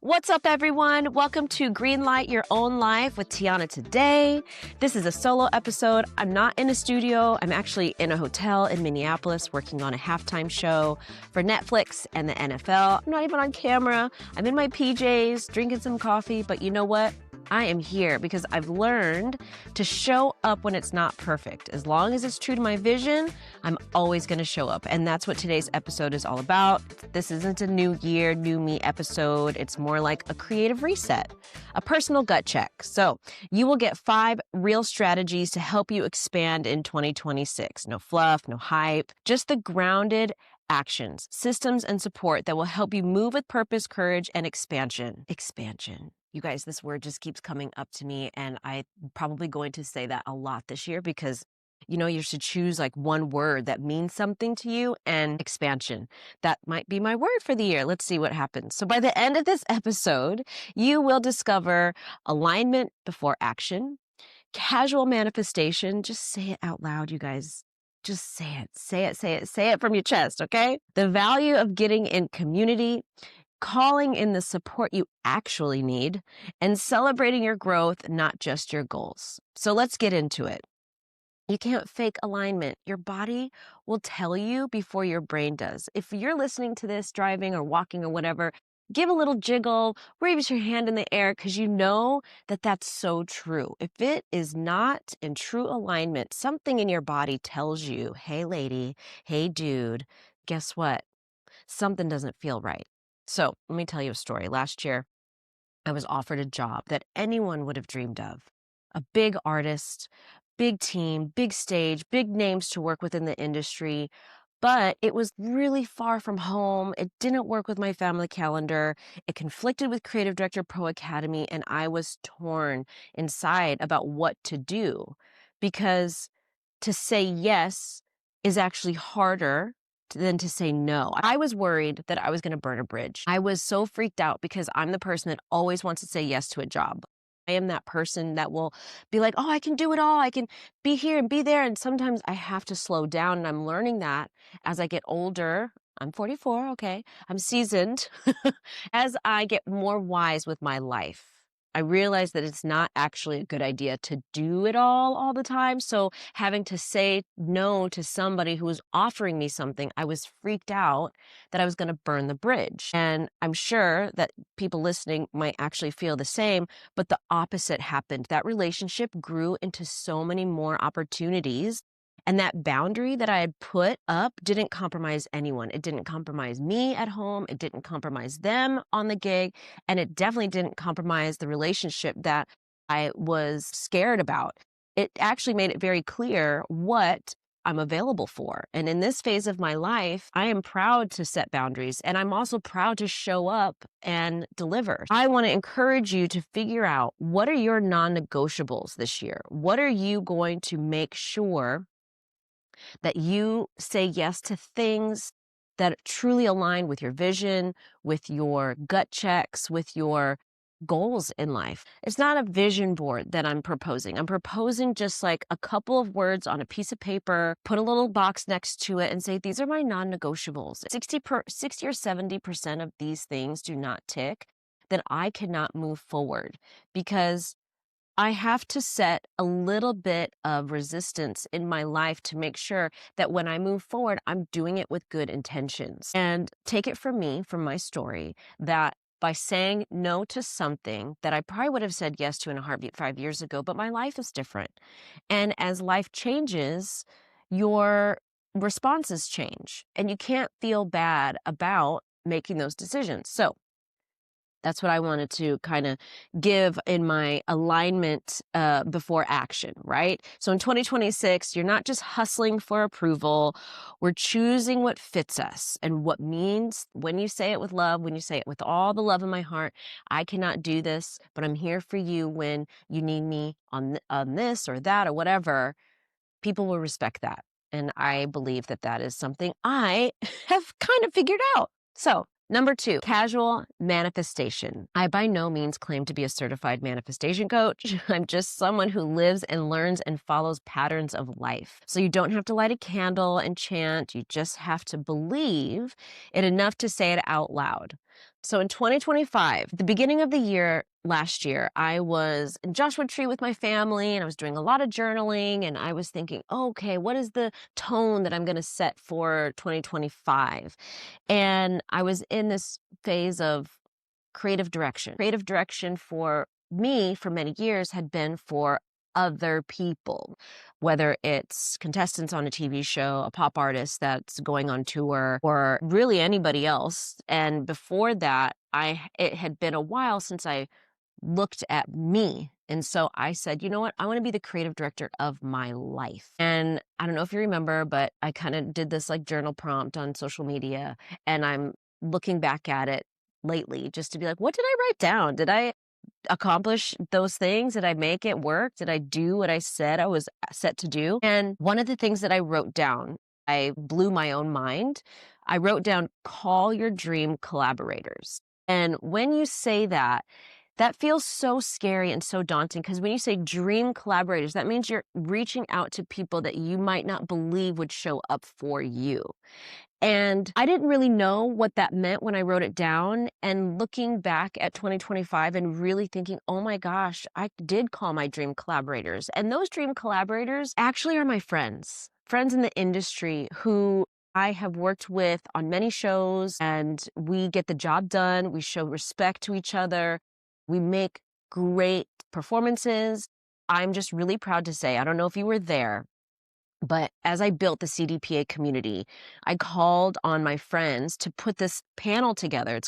What's up, everyone? Welcome to Greenlight Your Own Life with Tiana today. This is a solo episode. I'm not in a studio. I'm actually in a hotel in Minneapolis working on a halftime show for Netflix and the NFL. I'm not even on camera. I'm in my PJs, drinking some coffee, but you know what? I am here because I've learned to show up when it's not perfect. As long as it's true to my vision, I'm always going to show up. And that's what today's episode is all about. This isn't a new year, new me episode. It's more like a creative reset, a personal gut check. So you will get 5 real strategies to help you expand in 2026. No fluff, no hype, just the grounded actions, systems, and support that will help you move with purpose, courage, and expansion. Expansion. You guys, this word just keeps coming up to me, and I'm probably going to say that a lot this year because, you should choose like one word that means something to you, and expansion. That might be my word for the year. Let's see what happens. So by the end of this episode, you will discover alignment before action, casual manifestation. Just say it out loud, you guys. Just say it, say it, say it, say it from your chest, okay? The value of getting in community, calling in the support you actually need, and celebrating your growth, not just your goals. So let's get into it. You can't fake alignment. Your body will tell you before your brain does. If you're listening to this driving or walking or whatever, give a little jiggle, raise your hand in the air because you know that that's so true. If it is not in true alignment, something in your body tells you, hey lady, hey dude, guess what? Something doesn't feel right. So let me tell you a story. Last year, I was offered a job that anyone would have dreamed of. A big artist, big team, big stage, big names to work with in the industry. But it was really far from home. It didn't work with my family calendar. It conflicted with Creative Director Pro Academy, and I was torn inside about what to do because to say yes is actually harder than to say no. I was worried that I was going to burn a bridge. I was so freaked out because I'm the person that always wants to say yes to a job. I am that person that will be like, oh, I can do it all. I can be here and be there. And sometimes I have to slow down. And I'm learning that as I get older. I'm 44, okay. I'm seasoned. As I get more wise with my life, I realize that it's not actually a good idea to do it all the time. So having to say no to somebody who was offering me something, I was freaked out that I was going to burn the bridge. And I'm sure that people listening might actually feel the same, but the opposite happened. That relationship grew into so many more opportunities. And that boundary that I had put up didn't compromise anyone. It didn't compromise me at home. It didn't compromise them on the gig. And it definitely didn't compromise the relationship that I was scared about. It actually made it very clear what I'm available for. And in this phase of my life, I am proud to set boundaries, and I'm also proud to show up and deliver. I want to encourage you to figure out, what are your non-negotiables this year? What are you going to make sure that you say yes to things that truly align with your vision, with your gut checks, with your goals in life? It's not a vision board that I'm proposing. I'm proposing just like a couple of words on a piece of paper, put a little box next to it and say, these are my non-negotiables. 60 or 70% of these things do not tick, then I cannot move forward because I have to set a little bit of resistance in my life to make sure that when I move forward, I'm doing it with good intentions. And take it from me, from my story, that by saying no to something that I probably would have said yes to in a heartbeat 5 years ago, but my life is different. And as life changes, your responses change, and you can't feel bad about making those decisions. So that's what I wanted to kind of give in my alignment before action, right? So in 2026, you're not just hustling for approval. We're choosing what fits us and what means when you say it with love, when you say it with all the love in my heart. I cannot do this, but I'm here for you when you need me on this or that or whatever. People will respect that. And I believe that that is something I have kind of figured out. So Number 2, casual manifestation. I by no means claim to be a certified manifestation coach. I'm just someone who lives and learns and follows patterns of life. So you don't have to light a candle and chant. You just have to believe it enough to say it out loud. So in 2025, the beginning of the year, last year, I was in Joshua Tree with my family and I was doing a lot of journaling and I was thinking, okay, what is the tone that I'm going to set for 2025? And I was in this phase of creative direction. Creative direction for me for many years had been for other people, whether it's contestants on a TV show, a pop artist that's going on tour, or really anybody else. And before that, it had been a while since I looked at me. And so I said, you know what? I want to be the creative director of my life. And I don't know if you remember, but I kind of did this like journal prompt on social media. And I'm looking back at it lately just to be like, what did I write down? Did I accomplish those things? Did I make it work? Did I do what I said I was set to do? And one of the things that I wrote down, I blew my own mind. I wrote down, call your dream collaborators. And when you say that, that feels so scary and so daunting because when you say dream collaborators, that means you're reaching out to people that you might not believe would show up for you. And I didn't really know what that meant when I wrote it down. And looking back at 2025 and really thinking, oh my gosh, I did call my dream collaborators. And those dream collaborators actually are my friends in the industry who I have worked with on many shows, and we get the job done. We show respect to each other. We make great performances. I'm just really proud to say, I don't know if you were there, but as I built the CDPA community, I called on my friends to put this panel together.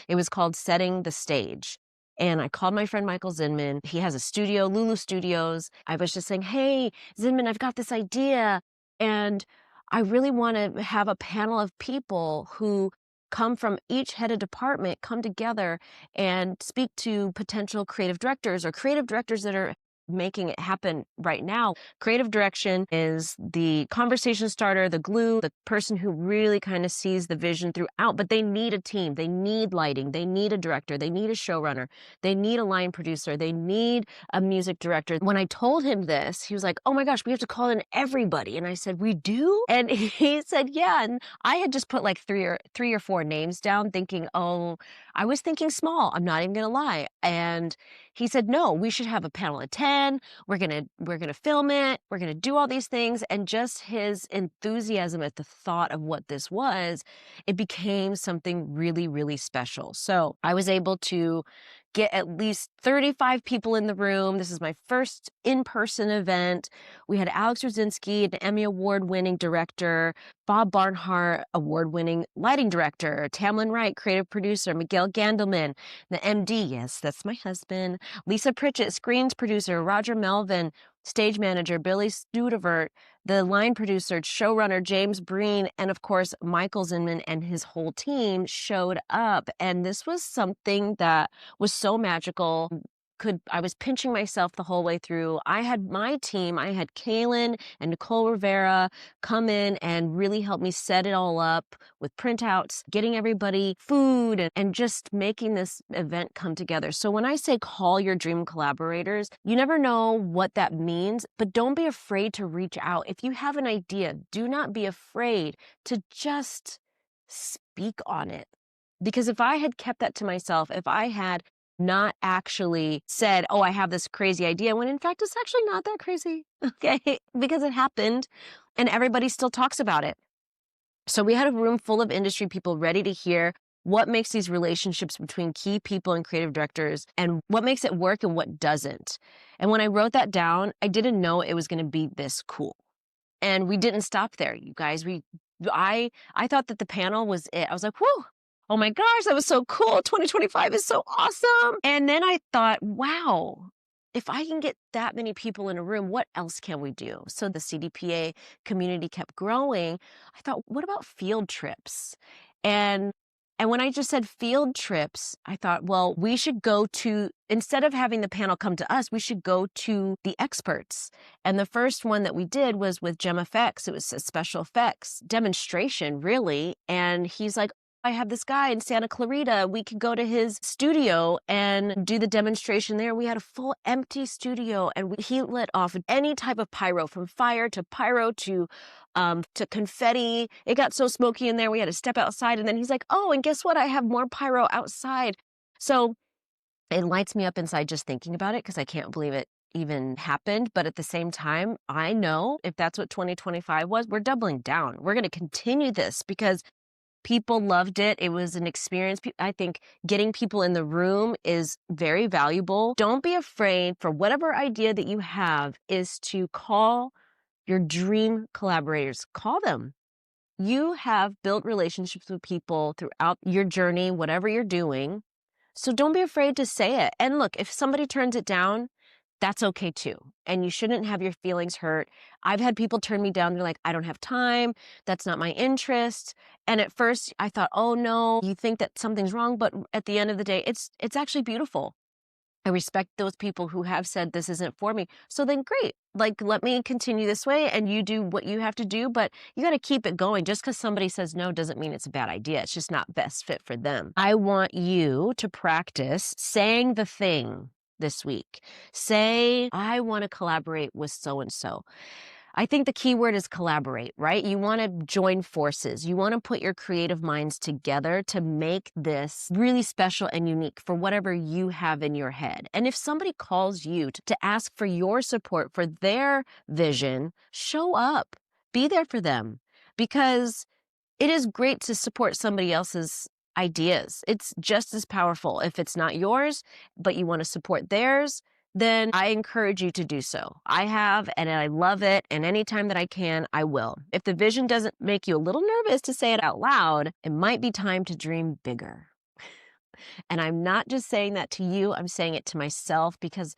It was called Setting the Stage. And I called my friend Michael Zinman. He has a studio, Lulu Studios. I was just saying, hey, Zinman, I've got this idea. And I really want to have a panel of people who come from each head of department, come together and speak to potential creative directors or creative directors that are making it happen right now. Creative direction is the conversation starter, the glue, the person who really kind of sees the vision throughout, but they need a team. They need lighting. They need a director. They need a showrunner. They need a line producer. They need a music director. When I told him this, he was like, oh my gosh, we have to call in everybody. And I said, we do? And he said, yeah. And I had just put like three or four names down thinking, oh, I was thinking small. I'm not even going to lie. And he said, no, we should have a panel of 10. We're going to film it. We're going to do all these things. And just his enthusiasm at the thought of what this was, it became something really, really special. So I was able to get at least 35 people in the room. This is my first in-person event. We had Alex Rosinski, an Emmy Award-winning director, Bob Barnhart, award-winning lighting director, Tamlin Wright, creative producer, Miguel Gandelman, the MD, yes, that's my husband, Lisa Pritchett, screens producer, Roger Melvin, stage manager, Billy Studevert, the line producer, showrunner, James Breen, and of course, Michael Zinman and his whole team showed up. And this was something that was so magical. I was pinching myself the whole way through. I had my team, I had Kaylin and Nicole Rivera come in and really help me set it all up with printouts, getting everybody food and just making this event come together. So when I say call your dream collaborators, you never know what that means, but don't be afraid to reach out. If you have an idea, do not be afraid to just speak on it. Because if I had kept that to myself, if I had not actually said, oh, I have this crazy idea, when in fact it's actually not that crazy, okay? Because it happened and everybody still talks about it. So we had a room full of industry people ready to hear what makes these relationships between key people and creative directors and what makes it work and what doesn't. And when I wrote that down, I didn't know it was going to be this cool. And we didn't stop there, you guys. I thought that the panel was it. I was like, whew. Oh my gosh, that was so cool. 2025 is so awesome. And then I thought, wow, if I can get that many people in a room, what else can we do? So the CDPA community kept growing. I thought, what about field trips? And when I just said field trips, I thought, well, we should go to, instead of having the panel come to us, we should go to the experts. And the first one that we did was with Gem Effects. It was a special effects demonstration, really. And he's like, I have this guy in Santa Clarita. We could go to his studio and do the demonstration there. We had a full empty studio, and he lit off any type of pyro, from fire to pyro to confetti. It got so smoky in there, we had to step outside. And then he's like, "Oh, and guess what? I have more pyro outside." So it lights me up inside just thinking about it, because I can't believe it even happened. But at the same time, I know if that's what 2025 was, we're doubling down. We're going to continue this because people loved it. It was an experience. I think getting people in the room is very valuable. Don't be afraid, for whatever idea that you have, is to call your dream collaborators. Call them. You have built relationships with people throughout your journey, whatever you're doing. So don't be afraid to say it. And look, if somebody turns it down, that's okay too. And you shouldn't have your feelings hurt. I've had people turn me down. They're like, "I don't have time. That's not my interest." And at first I thought, "Oh no, you think that something's wrong." But at the end of the day, it's actually beautiful. I respect those people who have said this isn't for me. So then great. Like, let me continue this way and you do what you have to do, but you got to keep it going. Just because somebody says no doesn't mean it's a bad idea. It's just not best fit for them. I want you to practice saying the thing this week. Say, "I want to collaborate with so-and-so." I think the key word is collaborate, right? You want to join forces. You want to put your creative minds together to make this really special and unique for whatever you have in your head. And if somebody calls you to ask for your support for their vision, show up. Be there for them, because it is great to support somebody else's ideas. It's just as powerful. If it's not yours, but you want to support theirs, then I encourage you to do so. I have, and I love it. And anytime that I can, I will. If the vision doesn't make you a little nervous to say it out loud, it might be time to dream bigger. And I'm not just saying that to you, I'm saying it to myself, because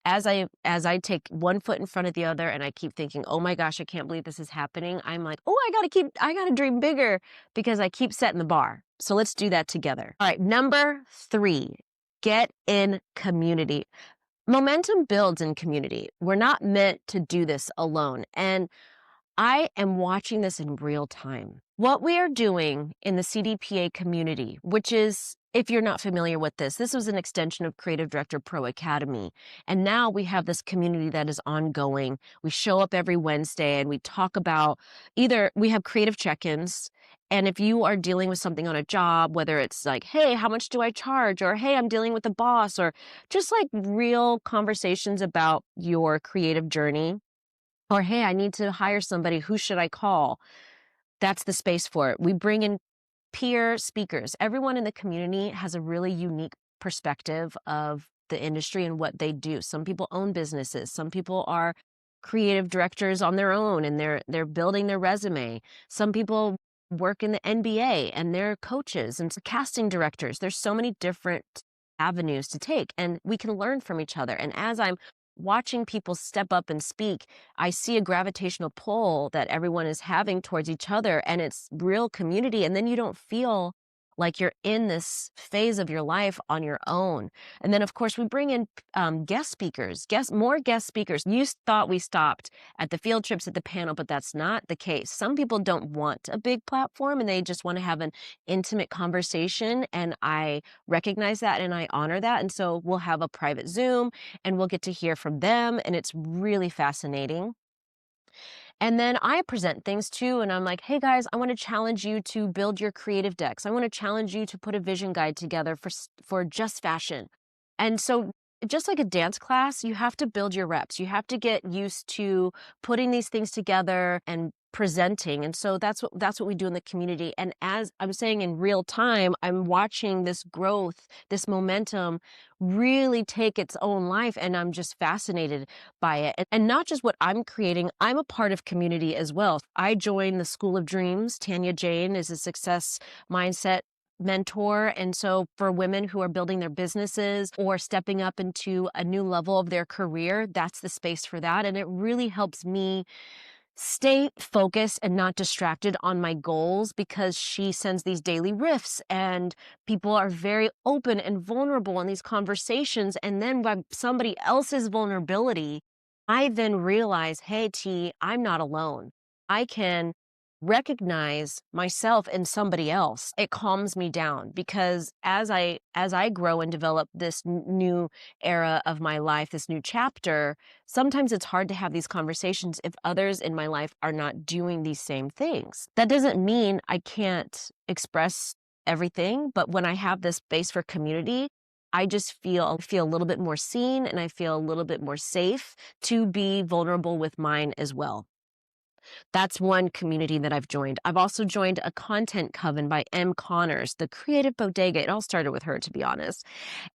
as I take one foot in front of the other and I keep thinking, "Oh my gosh, I can't believe this is happening," I'm like, "Oh, I gotta dream bigger," because I keep setting the bar. So let's do that together. All right, number 3, get in community. Momentum builds in community. We're not meant to do this alone. And I am watching this in real time. What we are doing in the CDPA community, which is, if you're not familiar with this was an extension of Creative Director Pro Academy. And now we have this community that is ongoing. We show up every Wednesday and we talk about, either we have creative check-ins. And if you are dealing with something on a job, whether it's like, "Hey, how much do I charge?" Or, "Hey, I'm dealing with a boss," or just like real conversations about your creative journey. Or, "Hey, I need to hire somebody. Who should I call?" That's the space for it. We bring in peer speakers. Everyone in the community has a really unique perspective of the industry and what they do. Some people own businesses. Some people are creative directors on their own and they're building their resume. Some people work in the NBA and they're coaches and casting directors. There's so many different avenues to take, and we can learn from each other. And as I'm watching people step up and speak, I see a gravitational pull that everyone is having towards each other, and it's real community. And then you don't feel like you're in this phase of your life on your own. And then, of course, we bring in guest speakers, more guest speakers. You thought we stopped at the field trips, at the panel, but that's not the case. Some people don't want a big platform and they just want to have an intimate conversation. And I recognize that and I honor that. And so we'll have a private Zoom and we'll get to hear from them. And it's really fascinating. And then I present things too, and I'm like, "Hey guys, I want to challenge you to build your creative decks. I want to challenge you to put a vision guide together for just fashion." And so just like a dance class, you have to build your reps. You have to get used to putting these things together and presenting. And so that's what we do in the community. And as I'm saying, in real time, I'm watching this growth, this momentum really take its own life, and I'm just fascinated by it. And not just what I'm creating, I'm a part of community as well. I joined the School of Dreams. Tanya Jane is a success mindset mentor. And so for women who are building their businesses or stepping up into a new level of their career, that's the space for that. And it really helps me stay focused and not distracted on my goals, because she sends these daily riffs and people are very open and vulnerable in these conversations. And then by somebody else's vulnerability, I then realize, hey, T, I'm not alone. I can recognize myself in somebody else, it calms me down, because as I grow and develop this new era of my life, this new chapter, sometimes it's hard to have these conversations if others in my life are not doing these same things. That doesn't mean I can't express everything, but when I have this space for community, I just feel a little bit more seen, and I feel a little bit more safe to be vulnerable with mine as well. That's one community that I've joined. I've also joined a content coven by M. Connors, the creative bodega. It all started with her, to be honest.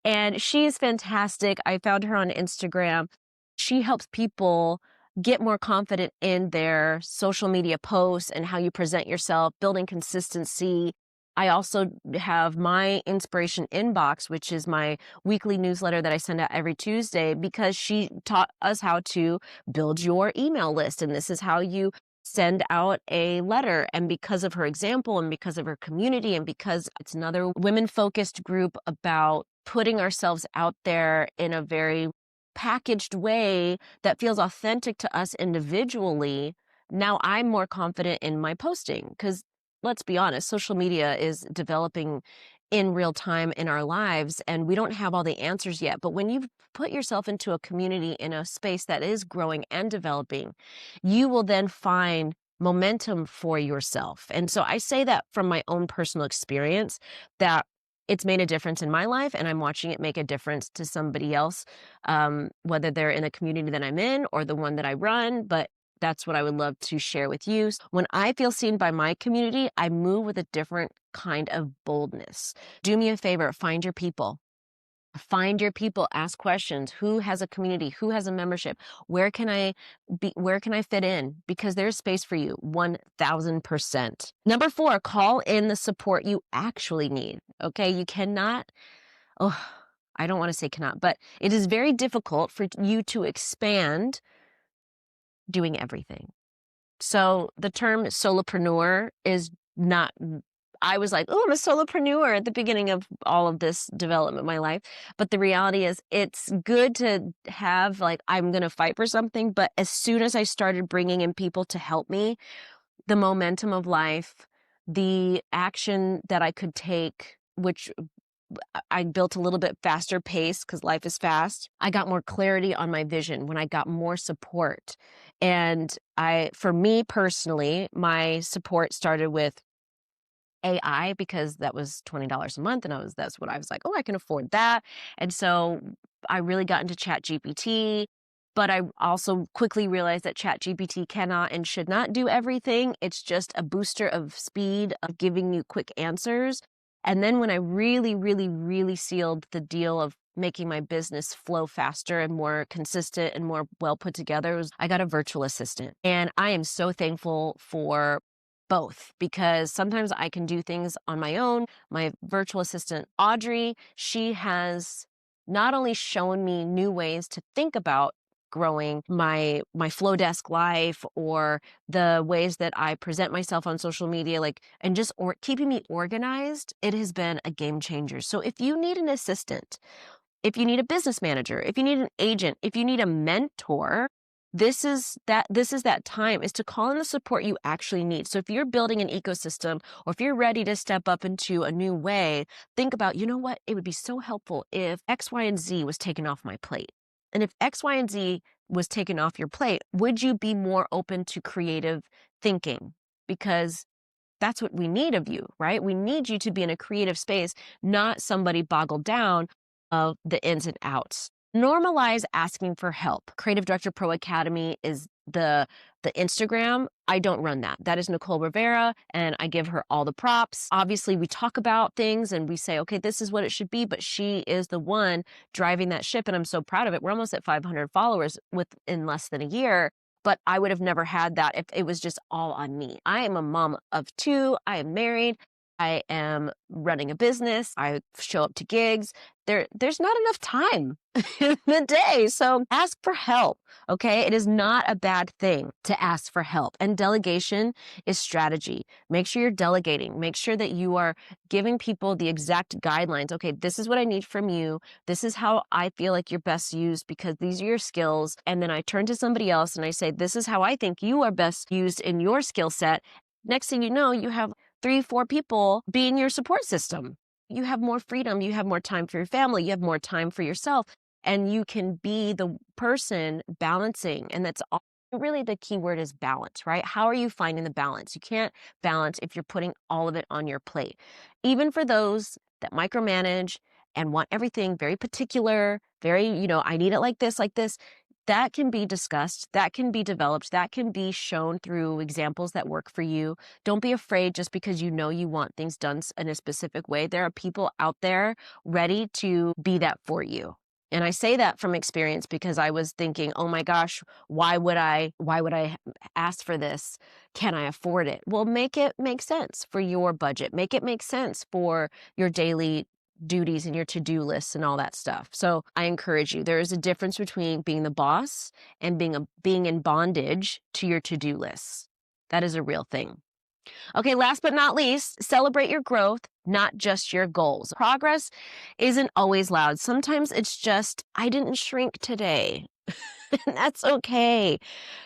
And she is fantastic. I found her on Instagram. She helps people get more confident in their social media posts and how you present yourself, building consistency. I also have my inspiration inbox, which is my weekly newsletter that I send out every Tuesday, because she taught us how to build your email list. And this is how you send out a letter. And because of her example, and because of her community, and because it's another women-focused group about putting ourselves out there in a very packaged way that feels authentic to us individually, now I'm more confident in my posting. Because let's be honest, social media is developing in real time in our lives, and we don't have all the answers yet. But when you put yourself into a community, in a space that is growing and developing, you will then find momentum for yourself. And so I say that from my own personal experience, that it's made a difference in my life, and I'm watching it make a difference to somebody else, whether they're in a community that I'm in or the one that I run. But that's what I would love to share with you. When I feel seen by my community, I move with a different kind of boldness. Do me a favor, find your people. Find your people, ask questions. Who has a community? Who has a membership? Where can I fit in? Because there's space for you, 1000%. Number 4, call in the support you actually need. Okay, you cannot, oh, I don't want to say cannot, but it is very difficult for you to expand doing everything. So the term solopreneur is not, I was like, oh, I'm a solopreneur at the beginning of all of this development in my life. But the reality is, it's good to have, like, I'm going to fight for something. But as soon as I started bringing in people to help me, the momentum of life, the action that I could take, which I built a little bit faster pace because life is fast. I got more clarity on my vision when I got more support. And for me personally, my support started with AI, because that was $20 a month. And that's what I was like, oh, I can afford that. And so I really got into ChatGPT. But I also quickly realized that ChatGPT cannot and should not do everything. It's just a booster of speed, of giving you quick answers. And then when I really, really, really sealed the deal of making my business flow faster and more consistent and more well put together, I got a virtual assistant. And I am so thankful for both, because sometimes I can do things on my own. My virtual assistant, Audrey, she has not only shown me new ways to think about growing my flow desk life, or the ways that I present myself on social media, and just keeping me organized, it has been a game changer. So if you need an assistant, if you need a business manager, if you need an agent, if you need a mentor, this is that time, is to call in the support you actually need. So if you're building an ecosystem, or if you're ready to step up into a new way, think about, you know what, it would be so helpful if X, Y, and Z was taken off my plate. And if X, Y, and Z was taken off your plate, would you be more open to creative thinking? Because that's what we need of you, right? We need you to be in a creative space, not somebody boggled down of the ins and outs. Normalize asking for help. Creative Director Pro Academy is the Instagram. I don't run that. That is Nicole Rivera, and I give her all the props. Obviously, we talk about things and we say, okay, this is what it should be, but she is the one driving that ship, and I'm so proud of it. We're almost at 500 followers in less than a year. But I would have never had that if it was just all on me. I am a mom of 2. I am married. I am running a business. I show up to gigs. There's not enough time in the day. So ask for help, okay? It is not a bad thing to ask for help. And delegation is strategy. Make sure you're delegating. Make sure that you are giving people the exact guidelines. Okay, this is what I need from you. This is how I feel like you're best used, because these are your skills. And then I turn to somebody else and I say, this is how I think you are best used in your skill set. Next thing you know, you have 3, 4 people being your support system. You have more freedom. You have more time for your family. You have more time for yourself. And you can be the person balancing. And that's all, really the key word is balance, right? How are you finding the balance? You can't balance if you're putting all of it on your plate. Even for those that micromanage and want everything very particular, very, I need it like this, that can be discussed, that can be developed, that can be shown through examples that work for you. Don't be afraid just because you know you want things done in a specific way. There are people out there ready to be that for you. And I say that from experience because I was thinking, oh my gosh, why would I ask for this? Can I afford it? Well, make it make sense for your budget. Make it make sense for your daily duties and your to-do lists and all that stuff. So I encourage you, there is a difference between being the boss and being in bondage to your to-do lists. That is a real thing. Okay, last but not least, celebrate your growth, not just your goals. Progress isn't always loud. Sometimes it's just, I didn't shrink today. And that's okay.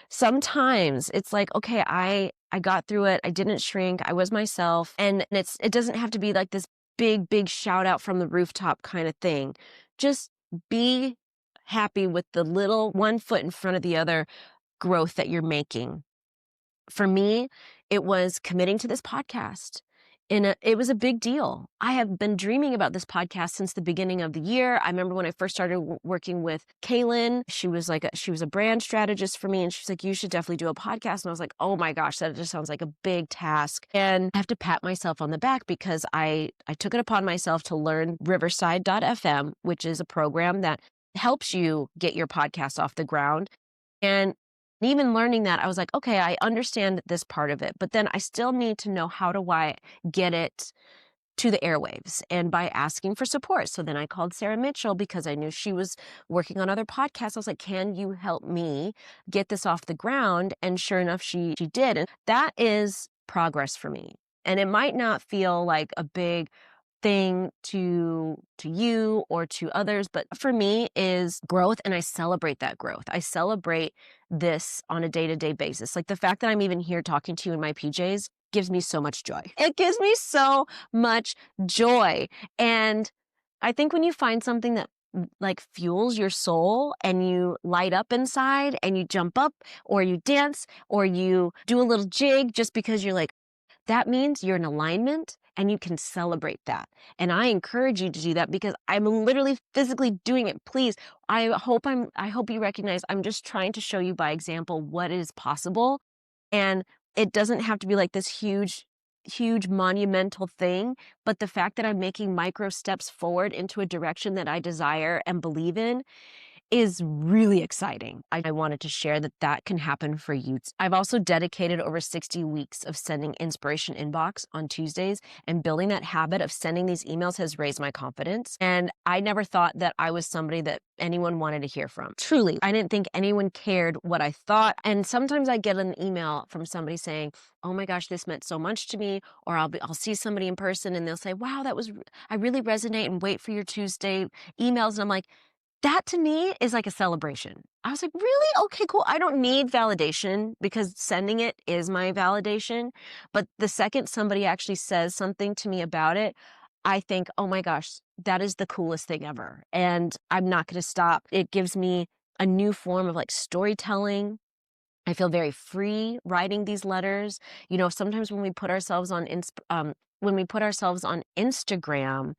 Sometimes it's like, okay, I got through it. I didn't shrink. I was myself. And it doesn't have to be like this big shout out from the rooftop kind of thing. Just be happy with the little one foot in front of the other growth that you're making. For me, it was committing to this podcast. It was a big deal. I have been dreaming about this podcast since the beginning of the year. I remember when I first started working with Kaylin, she was a brand strategist for me. And she's like, you should definitely do a podcast. And I was like, oh my gosh, that just sounds like a big task. And I have to pat myself on the back because I took it upon myself to learn Riverside.fm, which is a program that helps you get your podcast off the ground. And even learning that, I was like, okay, I understand this part of it, but then I still need to know how do I get it to the airwaves, and by asking for support. So then I called Sarah Mitchell because I knew she was working on other podcasts. I was like, can you help me get this off the ground? And sure enough, she did. And that is progress for me. And it might not feel like a big thing to you or to others, but for me is growth, and I celebrate that growth. I celebrate this on a day-to-day basis. Like the fact that I'm even here talking to you in my PJs gives me so much joy. It gives me so much joy. And I think when you find something that like fuels your soul and you light up inside and you jump up or you dance or you do a little jig just because you're like, that means you're in alignment and you can celebrate that. And I encourage you to do that because I'm literally physically doing it. Please, I hope you recognize I'm just trying to show you by example what is possible. And it doesn't have to be like this huge monumental thing, but the fact that I'm making micro steps forward into a direction that I desire and believe in is really exciting. I wanted to share that can happen for you. I've also dedicated over 60 weeks of sending inspiration inbox on Tuesdays, and building that habit of sending these emails has raised my confidence. And I never thought that I was somebody that anyone wanted to hear from. Truly, I didn't think anyone cared what I thought. And sometimes I get an email from somebody saying, oh my gosh, this meant so much to me. Or I'll see somebody in person and they'll say, wow, I really resonate, and wait for your Tuesday emails. And I'm like, that to me is like a celebration. I was like, really? Okay, cool. I don't need validation because sending it is my validation. But the second somebody actually says something to me about it, I think, oh my gosh, that is the coolest thing ever. And I'm not going to stop. It gives me a new form of like storytelling. I feel very free writing these letters. Sometimes when we put ourselves on Instagram,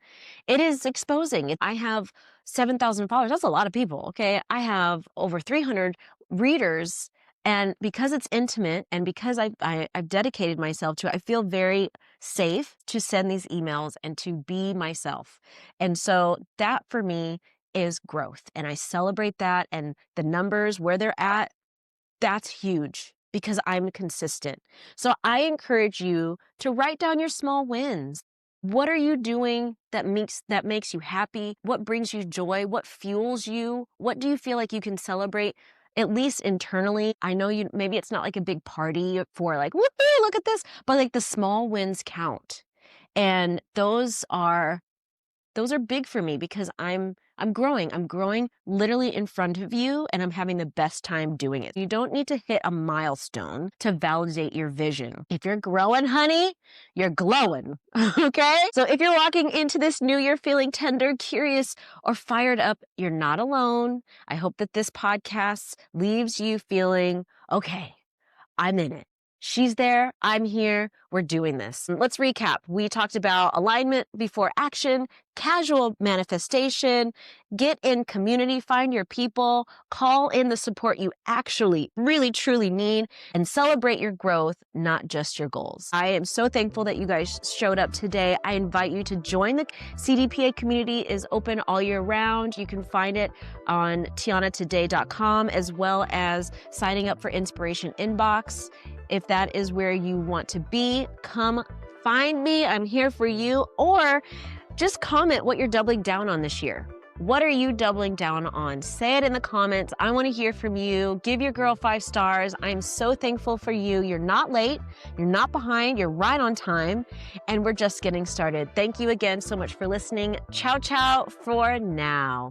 it is exposing. I have 7,000 followers. That's a lot of people. Okay. I have over 300 readers. And because it's intimate and because I've dedicated myself to it, I feel very safe to send these emails and to be myself. And so that for me is growth. And I celebrate that, and the numbers where they're at, that's huge because I'm consistent. So I encourage you to write down your small wins. What are you doing that makes you happy? What brings you joy? What fuels you? What do you feel like you can celebrate, at least internally? I know maybe it's not like a big party for like, whoopee, look at this, but like the small wins count. And those are big for me because I'm I'm growing. I'm growing literally in front of you, and I'm having the best time doing it. You don't need to hit a milestone to validate your vision. If you're growing, honey, you're glowing, okay? So if you're walking into this new year feeling tender, curious, or fired up, you're not alone. I hope that this podcast leaves you feeling, okay, I'm in it. She's there. I'm here. We're doing this. Let's recap. We talked about alignment before action, casual manifestation, get in community, find your people, call in the support you actually really truly need, and celebrate your growth, not just your goals. I am so thankful that you guys showed up today. I invite you to join the CDPA community. Is open all year round. You can find it on tianatoday.com, as well as signing up for Inspiration Inbox. If that is where you want to be, come find me. I'm here for you. Or just comment what you're doubling down on this year. What are you doubling down on? Say it in the comments. I want to hear from you. Give your girl 5 stars. I'm so thankful for you. You're not late. You're not behind. You're right on time. And we're just getting started. Thank you again so much for listening. Ciao, ciao for now.